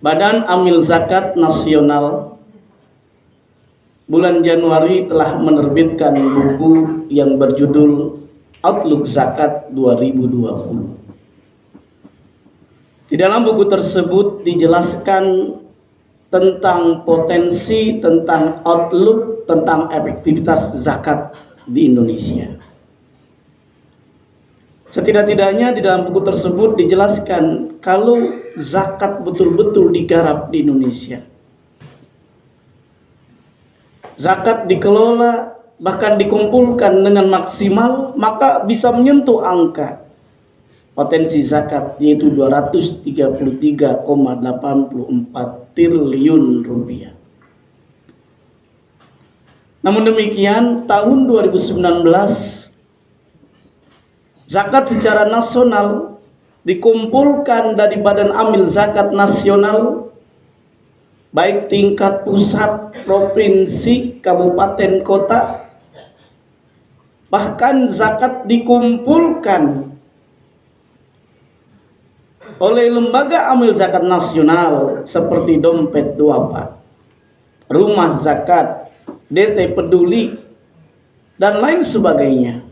Badan Amil Zakat Nasional bulan Januari telah menerbitkan buku yang berjudul Outlook Zakat 2020. Di dalam buku tersebut dijelaskan tentang potensi, tentang outlook, tentang efektivitas zakat di Indonesia. Setidak-tidaknya di dalam buku tersebut dijelaskan kalau zakat betul-betul digarap di Indonesia, zakat dikelola bahkan dikumpulkan dengan maksimal, maka bisa menyentuh angka potensi zakat yaitu 233,84 triliun rupiah. Namun demikian, tahun 2019 zakat secara nasional dikumpulkan dari Badan Amil Zakat Nasional, baik tingkat pusat, provinsi, kabupaten, kota, bahkan zakat dikumpulkan oleh lembaga amil zakat nasional seperti dompet duafa, rumah zakat, DT peduli, dan lain sebagainya.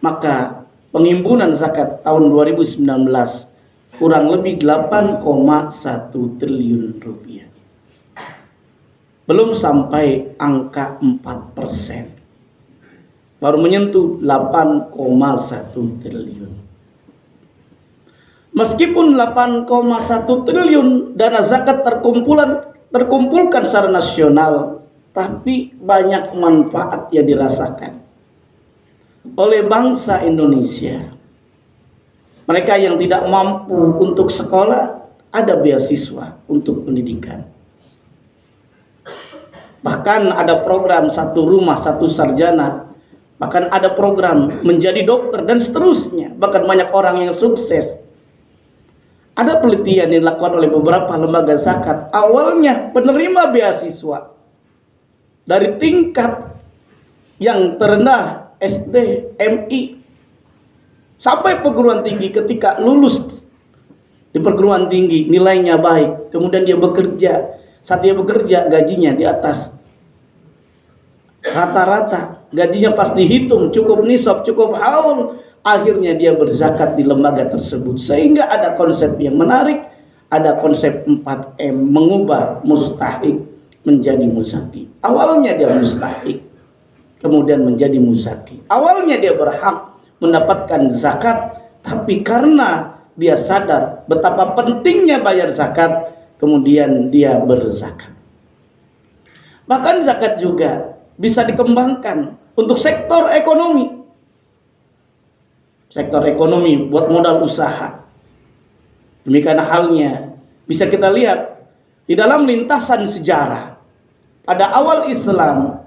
Maka penghimpunan zakat tahun 2019 kurang lebih 8,1 triliun rupiah. Belum sampai angka 4%. Baru menyentuh 8,1 triliun. Meskipun 8,1 triliun dana zakat terkumpulkan secara nasional, tapi banyak manfaat yang dirasakan oleh bangsa Indonesia. Mereka yang tidak mampu untuk sekolah, ada beasiswa untuk pendidikan. Bahkan ada program satu rumah satu sarjana, bahkan ada program menjadi dokter dan seterusnya. Bahkan banyak orang yang sukses. Ada penelitian yang dilakukan oleh beberapa lembaga zakat, awalnya penerima beasiswa dari tingkat yang terendah SD, MI, sampai perguruan tinggi. Ketika lulus di perguruan tinggi nilainya baik, kemudian dia bekerja. Saat dia bekerja gajinya di atas rata-rata, gajinya pas dihitung cukup nisab, cukup haul, akhirnya dia berzakat di lembaga tersebut. Sehingga ada konsep yang menarik, ada konsep 4M, mengubah mustahik menjadi muzaki. Awalnya dia mustahik, kemudian menjadi muzaki. Awalnya dia berhak mendapatkan zakat, tapi karena dia sadar betapa pentingnya bayar zakat, kemudian dia berzakat. Bahkan zakat juga bisa dikembangkan untuk sektor ekonomi. Sektor ekonomi buat modal usaha. Demikian halnya bisa kita lihat di dalam lintasan sejarah. Pada awal Islam,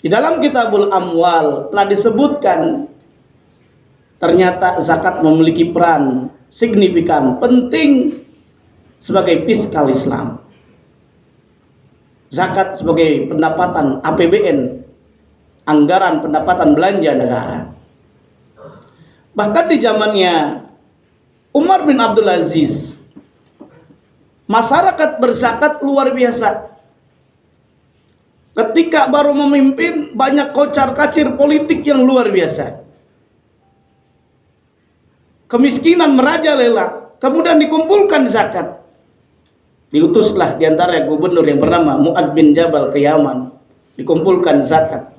di dalam Kitabul Amwal telah disebutkan ternyata zakat memiliki peran signifikan, penting sebagai fiskal Islam. Zakat sebagai pendapatan APBN, anggaran pendapatan belanja negara. Bahkan di zamannya Umar bin Abdul Aziz, masyarakat berzakat luar biasa. Ketika baru memimpin, banyak kocar-kacir politik yang luar biasa. Kemiskinan merajalela, kemudian dikumpulkan zakat. Diutuslah diantara gubernur yang bernama Mu'ad bin Jabal ke Yaman, dikumpulkan zakat.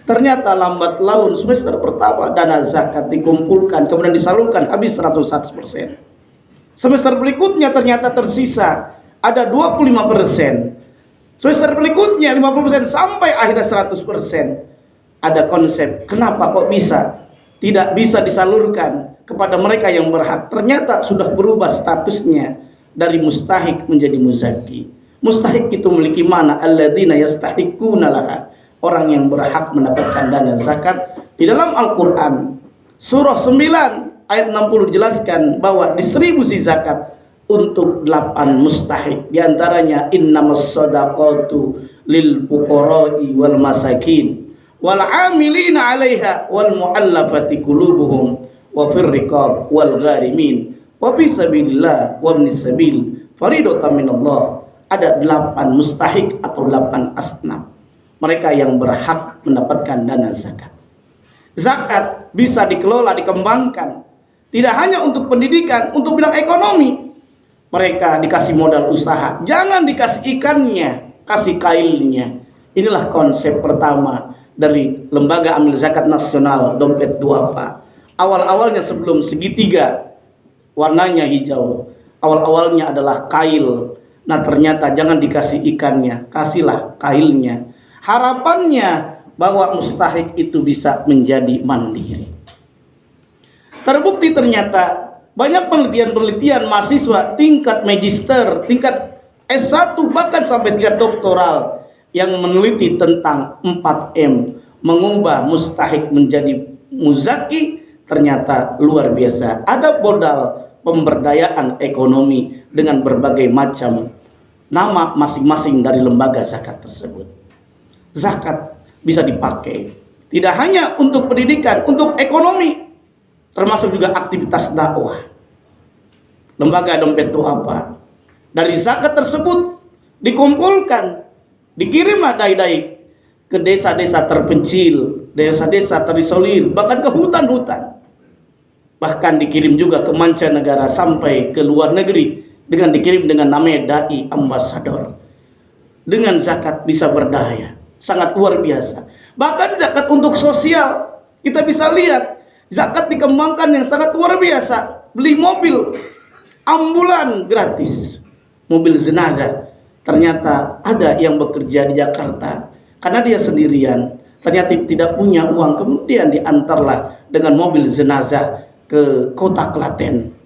Ternyata lambat laun semester pertama dana zakat dikumpulkan, kemudian disalurkan habis 100%. Semester berikutnya ternyata tersisa ada 25%. Semester berikutnya 50% sampai akhirnya 100%. Ada konsep, kenapa kok tidak bisa disalurkan kepada mereka yang berhak? Ternyata sudah berubah statusnya dari mustahik menjadi muzaki. Mustahik itu memiliki mana? Alladzina yastahiquna laha, orang yang berhak mendapatkan dana zakat. Di dalam Al-Quran surah 9 ayat 60 dijelaskan bahwa distribusi zakat untuk 8 mustahik. Di antaranya innamas shadaqatu lil fuqara'i wal masakin wal 'amilina 'alaiha wal mu'allafati qulubuhum wa fir riqab wal gharimin wa fi sabilillah wa ibnis sabil faridatan minallah. Ada 8 mustahik atau 8 asnaf mereka yang berhak mendapatkan dana zakat. Zakat bisa dikelola, dikembangkan, tidak hanya untuk pendidikan, untuk bidang ekonomi. Mereka dikasih modal usaha, jangan dikasih ikannya, kasih kailnya. Inilah konsep pertama dari Lembaga Amil Zakat Nasional Dompet Duafa. Awal-awalnya sebelum segitiga warnanya hijau, awal-awalnya adalah kail. Nah ternyata jangan dikasih ikannya, kasihlah kailnya. Harapannya bahwa mustahik itu bisa menjadi mandiri. Terbukti ternyata banyak penelitian-penelitian mahasiswa tingkat magister, tingkat S1 bahkan sampai tingkat doktoral yang meneliti tentang 4M, mengubah mustahik menjadi muzaki. Ternyata luar biasa. Ada modal pemberdayaan ekonomi dengan berbagai macam nama masing-masing dari lembaga zakat tersebut. Zakat bisa dipakai tidak hanya untuk pendidikan, untuk ekonomi, termasuk juga aktivitas dakwah. Lembaga Dompet Duafa, dari zakat tersebut dikumpulkan, dikirimlah dai-dai ke desa-desa terpencil, desa-desa terisolir, bahkan ke hutan-hutan. Bahkan dikirim juga ke mancanegara sampai ke luar negeri dengan dikirim dengan namanya dai ambasador. Dengan zakat bisa berdaya, sangat luar biasa. Bahkan zakat untuk sosial, kita bisa lihat zakat dikembangkan yang sangat luar biasa. Beli mobil ambulan gratis, mobil jenazah. Ternyata ada yang bekerja di Jakarta karena dia sendirian, ternyata tidak punya uang, kemudian diantarlah dengan mobil jenazah ke kota Klaten.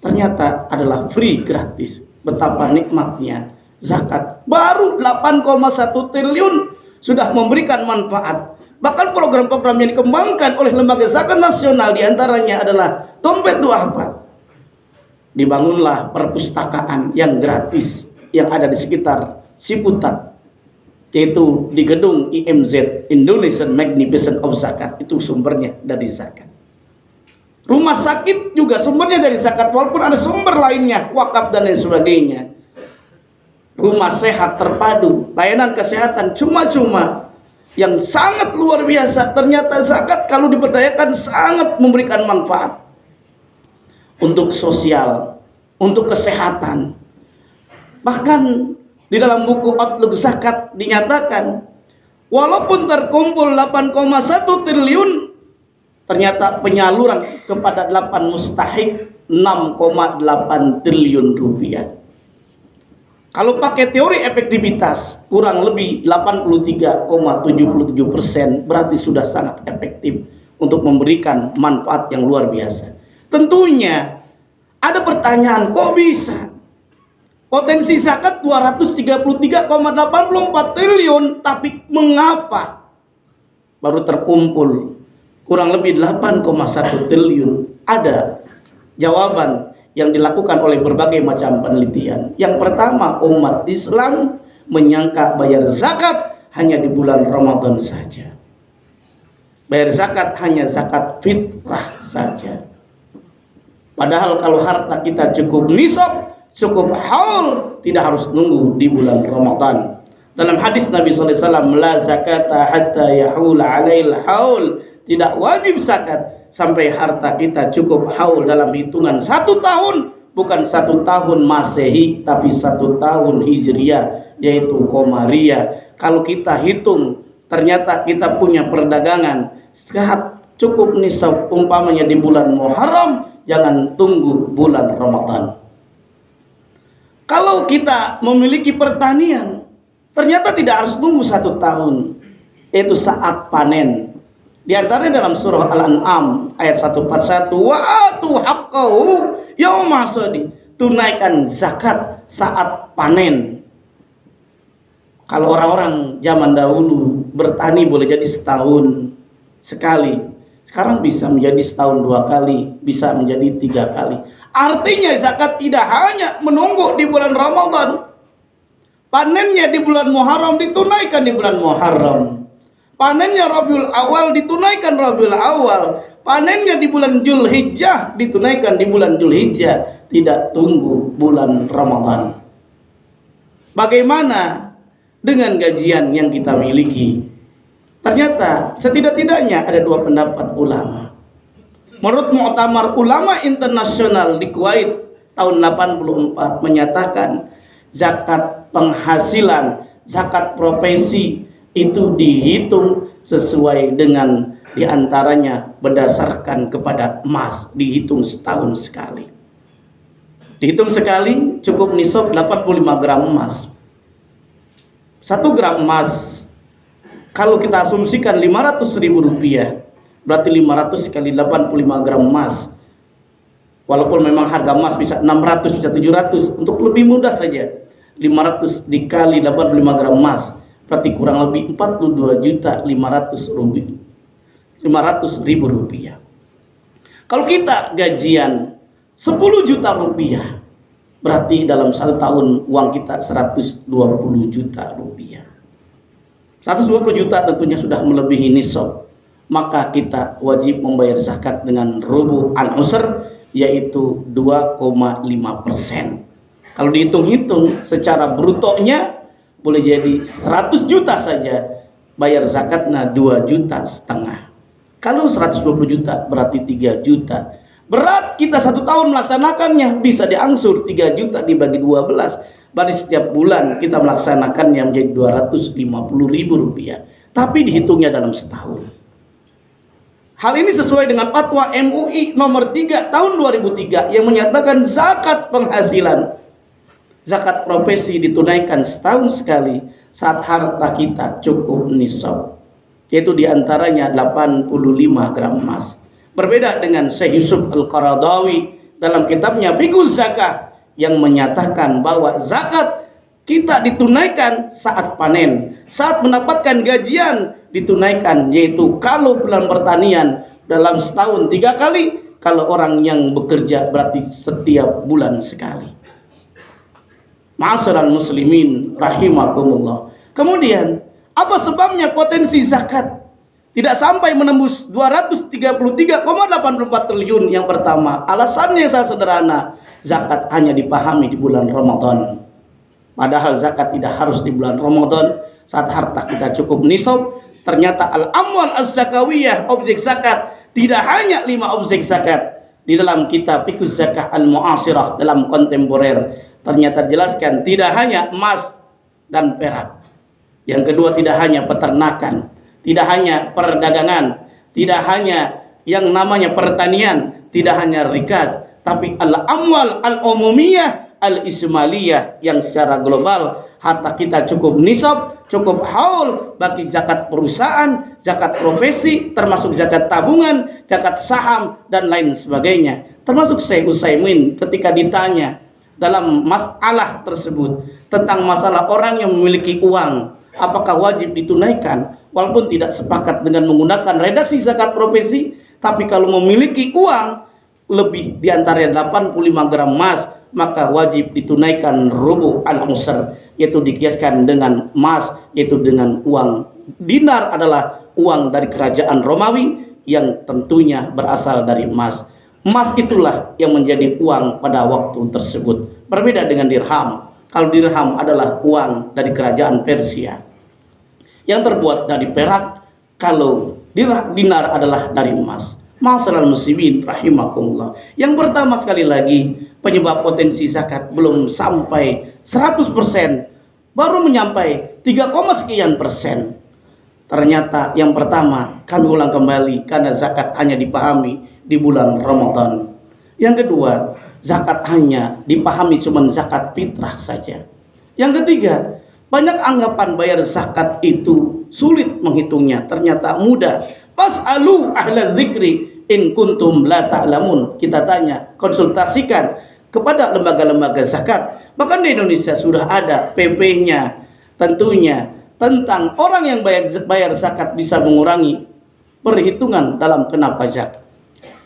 Ternyata adalah free, gratis. Betapa nikmatnya zakat. Baru 8,1 triliun sudah memberikan manfaat. Bahkan program-program yang dikembangkan oleh Lembaga Zakat Nasional diantaranya adalah Dompet Duafa. Dibangunlah perpustakaan yang gratis yang ada di sekitar Ciputat, yaitu di gedung IMZ, Indonesian Magnificent of Zakat. Itu sumbernya dari zakat. Rumah sakit juga sumbernya dari zakat, walaupun ada sumber lainnya, wakaf dan lain sebagainya. Rumah sehat terpadu, layanan kesehatan cuma-cuma yang sangat luar biasa. Ternyata zakat kalau diberdayakan sangat memberikan manfaat untuk sosial, untuk kesehatan. Bahkan di dalam buku Outlook Zakat dinyatakan, walaupun terkumpul 8,1 triliun, ternyata penyaluran kepada 8 mustahik 6,8 triliun rupiah. Kalau pakai teori efektivitas, kurang lebih 83,77%, berarti sudah sangat efektif untuk memberikan manfaat yang luar biasa. Tentunya ada pertanyaan, kok bisa potensi zakat 233,84 triliun, tapi mengapa baru terkumpul kurang lebih 8,1 triliun? Ada jawaban yang dilakukan oleh berbagai macam penelitian. Yang pertama, umat Islam menyangka bayar zakat hanya di bulan Ramadan saja. Bayar zakat hanya zakat fitrah saja. Padahal kalau harta kita cukup nisab, cukup haul, tidak harus nunggu di bulan Ramadan. Dalam hadis Nabi SAW, la zakata hatta yahula alail haul. Tidak wajib zakat sampai harta kita cukup haul dalam hitungan 1 tahun, bukan 1 tahun Masehi, tapi 1 tahun Hijriah, yaitu Komariah. Kalau kita hitung, ternyata kita punya perdagangan zakat cukup nisab, umpamanya di bulan Muharram, jangan tunggu bulan Ramadan. Kalau kita memiliki pertanian, ternyata tidak harus tunggu 1 tahun, yaitu saat panen. Di antaranya dalam surah Al-An'am ayat 141, wa atu haqqahu yauma hasadi, tunaikan zakat saat panen. Kalau orang-orang zaman dahulu bertani boleh jadi setahun sekali, sekarang bisa menjadi setahun 2 kali, bisa menjadi 3 kali. Artinya zakat tidak hanya menunggu di bulan Ramadan, panennya di bulan Muharram ditunaikan di bulan Muharram, panennya Rabiul Awal ditunaikan Rabiul Awal, panennya di bulan Zulhijjah, ditunaikan di bulan Zulhijjah, tidak tunggu bulan Ramadan. Bagaimana dengan gajian yang kita miliki? Ternyata setidak-tidaknya ada dua pendapat ulama. Menurut Muktamar Ulama Internasional di Kuwait tahun 84 menyatakan zakat penghasilan, zakat profesi itu dihitung sesuai dengan diantaranya berdasarkan kepada emas, dihitung setahun sekali. Dihitung sekali cukup nisab 85 gram emas. 1 gram emas kalau kita asumsikan 500.000 rupiah, berarti 500 kali 85 gram emas. Walaupun memang harga emas bisa 600, bisa 700, untuk lebih mudah saja 500 dikali 85 gram emas, berarti kurang lebih 42.500.000 rupiah. Kalau kita gajian 10 juta rupiah, berarti dalam 1 tahun uang kita 120 juta rupiah. 120 juta tentunya sudah melebihi nisab, maka kita wajib membayar zakat dengan rubu al-usr, yaitu 2,5%. Kalau dihitung-hitung secara brutonya boleh jadi 100 juta saja, bayar zakatnya 2,5 juta. Kalau 120 juta berarti 3 juta. Berat kita 1 tahun melaksanakannya, bisa diangsur 3 juta dibagi 12. Berarti setiap bulan kita melaksanakannya menjadi 250.000 rupiah. Tapi dihitungnya dalam setahun. Hal ini sesuai dengan fatwa MUI nomor 3 tahun 2003 yang menyatakan zakat penghasilan, zakat profesi ditunaikan setahun sekali saat harta kita cukup nisab, yaitu diantaranya 85 gram emas. Berbeda dengan Syekh Yusuf Al-Qaradawi dalam kitabnya Fiqhuz Zakah yang menyatakan bahwa zakat kita ditunaikan saat panen, saat mendapatkan gajian ditunaikan, yaitu kalau bulan pertanian dalam setahun 3 kali, kalau orang yang bekerja berarti setiap bulan sekali. Ma'asyiral muslimin rahimakumullah. Kemudian, apa sebabnya potensi zakat tidak sampai menembus 233,84 triliun? Yang pertama, alasannya sangat sederhana. Zakat hanya dipahami di bulan Ramadan. Padahal zakat tidak harus di bulan Ramadan. Saat harta kita cukup nisab, ternyata al-amwal az-zakawiyah, objek zakat, tidak hanya 5 objek zakat. Di dalam kitab Fiqhuz Zakah al-Mu'asirah dalam kontemporer, ternyata dijelaskan tidak hanya emas dan perak. Yang kedua, tidak hanya peternakan, tidak hanya perdagangan, tidak hanya yang namanya pertanian, tidak hanya rikaz, tapi al-amwal al-umumiyah al-ismaliyah, yang secara global harta kita cukup nisab, cukup haul bagi zakat perusahaan, zakat profesi, termasuk zakat tabungan, zakat saham, dan lain sebagainya. Termasuk Syekh Utsaimin ketika ditanya dalam masalah tersebut tentang masalah orang yang memiliki uang, apakah wajib ditunaikan, walaupun tidak sepakat dengan menggunakan redaksi zakat profesi, tapi kalau memiliki uang lebih diantaranya 85 gram emas, maka wajib ditunaikan rubu al-usr, yaitu dikiaskan dengan emas, yaitu dengan uang. Dinar adalah uang dari kerajaan Romawi yang tentunya berasal dari emas. Emas itulah yang menjadi uang pada waktu tersebut. Berbeda dengan dirham. Kalau dirham adalah uang dari kerajaan Persia yang terbuat dari perak, kalau dinar adalah dari emas. Ma'asyiral muslimin rahimakumullah. Yang pertama, sekali lagi, penyebab potensi zakat belum sampai 100%, baru menyampai 3, sekian persen. Ternyata yang pertama, kami ulang kembali, karena zakat hanya dipahami di bulan Ramadan. Yang kedua, zakat hanya dipahami cuma zakat fitrah saja. Yang ketiga, banyak anggapan bayar zakat itu sulit menghitungnya, ternyata mudah. Fas'alu ahla dzikri in kuntum la ta'lamun. Kita tanya, konsultasikan kepada lembaga-lembaga zakat. Bahkan di Indonesia sudah ada PP-nya tentunya tentang orang yang bayar zakat bisa mengurangi perhitungan dalam kena pajak.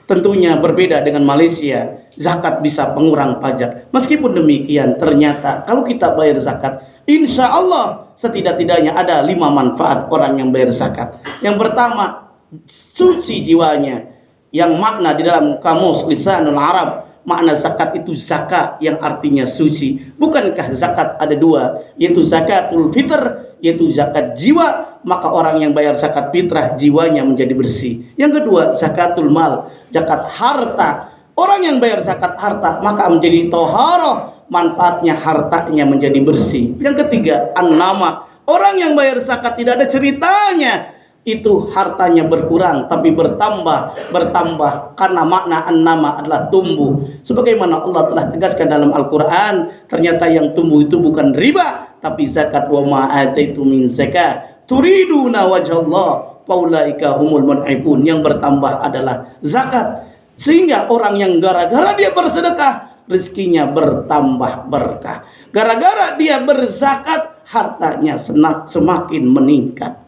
Tentunya berbeda dengan Malaysia, zakat bisa pengurang pajak. Meskipun demikian, ternyata kalau kita bayar zakat, insya Allah setidak-tidaknya ada 5 manfaat orang yang bayar zakat. Yang pertama, suci jiwanya. yang makna di dalam kamus lisanul Arab, makna zakat itu zakat yang artinya suci. Bukankah zakat ada dua, yaitu zakatul fitr, yaitu zakat jiwa, maka orang yang bayar zakat fitrah jiwanya menjadi bersih. Yang kedua, zakatul mal, zakat harta. Orang yang bayar zakat harta maka menjadi toharoh, manfaatnya hartanya menjadi bersih. Yang ketiga, an-nama. Orang yang bayar zakat tidak ada ceritanya, itu hartanya berkurang tapi bertambah karena makna an-nama adalah tumbuh. Sebagaimana Allah telah tegaskan dalam Al-Qur'an, ternyata yang tumbuh itu bukan riba tapi zakat. Wa ma ataitu min zakat turiduna wajhallah faulaika humul mun'ifun. Yang bertambah adalah zakat. Sehingga orang yang gara-gara dia bersedekah rezekinya bertambah berkah, gara-gara dia berzakat hartanya semakin meningkat.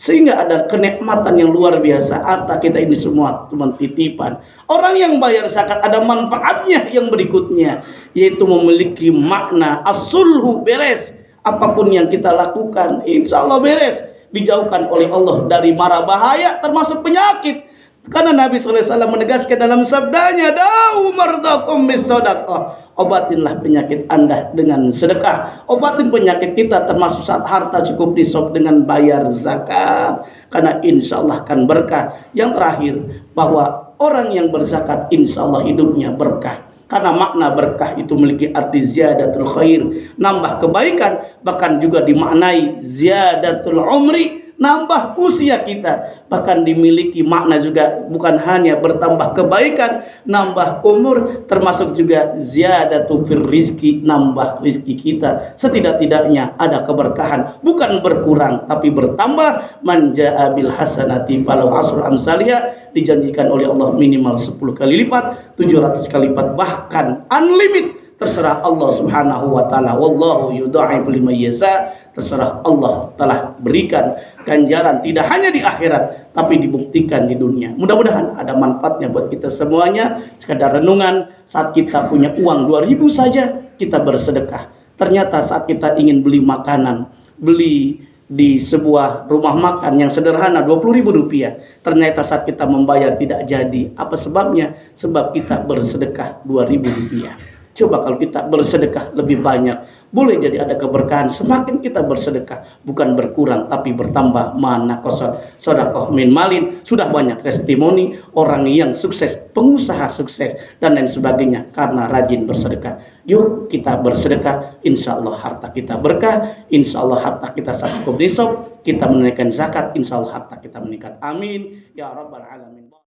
Sehingga ada kenikmatan yang luar biasa. Harta kita ini semua cuma titipan. Orang yang bayar zakat ada manfaatnya yang berikutnya, yaitu memiliki makna as-sulhu, beres. Apapun yang kita lakukan insya Allah beres, dijauhkan oleh Allah dari mara bahaya termasuk penyakit. Karena Nabi SAW menegaskan dalam sabdanya, "Da'u mardakum bis-shadaqah." Obatinlah penyakit Anda dengan sedekah. Obatin penyakit kita termasuk saat harta cukup disop dengan bayar zakat. Karena insya Allah akan berkah. Yang terakhir, bahwa orang yang berzakat insya Allah hidupnya berkah. Karena makna berkah itu memiliki arti ziyadatul khair, nambah kebaikan. Bahkan juga dimaknai ziyadatul umri, nambah usia kita. Bahkan dimiliki makna juga bukan hanya bertambah kebaikan, nambah umur, termasuk juga ziyadatu fir rizki, nambah rizki kita. Setidak-tidaknya ada keberkahan, bukan berkurang tapi bertambah. Man jaa bil hasanati falahu asru amsalihha, dijanjikan oleh Allah minimal 10 kali lipat, 700 kali lipat, bahkan unlimited. Terserah Allah Subhanahu wa taala. Wallahu yudha'ifu liman yasha. Terserah Allah telah berikan ganjaran tidak hanya di akhirat tapi dibuktikan di dunia. Mudah-mudahan ada manfaatnya buat kita semuanya. Sekadar renungan, saat kita punya uang 2.000 saja kita bersedekah. Ternyata saat kita ingin beli makanan, beli di sebuah rumah makan yang sederhana 20.000 rupiah, ternyata saat kita membayar tidak jadi. Apa sebabnya? Sebab kita bersedekah 2.000 rupiah. Coba kalau kita bersedekah lebih banyak, boleh jadi ada keberkahan. Semakin kita bersedekah, bukan berkurang tapi bertambah. Mana qasad sedekah min malin. Sudah banyak testimoni orang yang sukses, pengusaha sukses dan lain sebagainya karena rajin bersedekah. Yuk kita bersedekah, insya Allah harta kita berkah, insya Allah harta kita cukup nisab, kita menunaikan zakat, insya Allah harta kita meningkat. Amin ya rabbal alamin.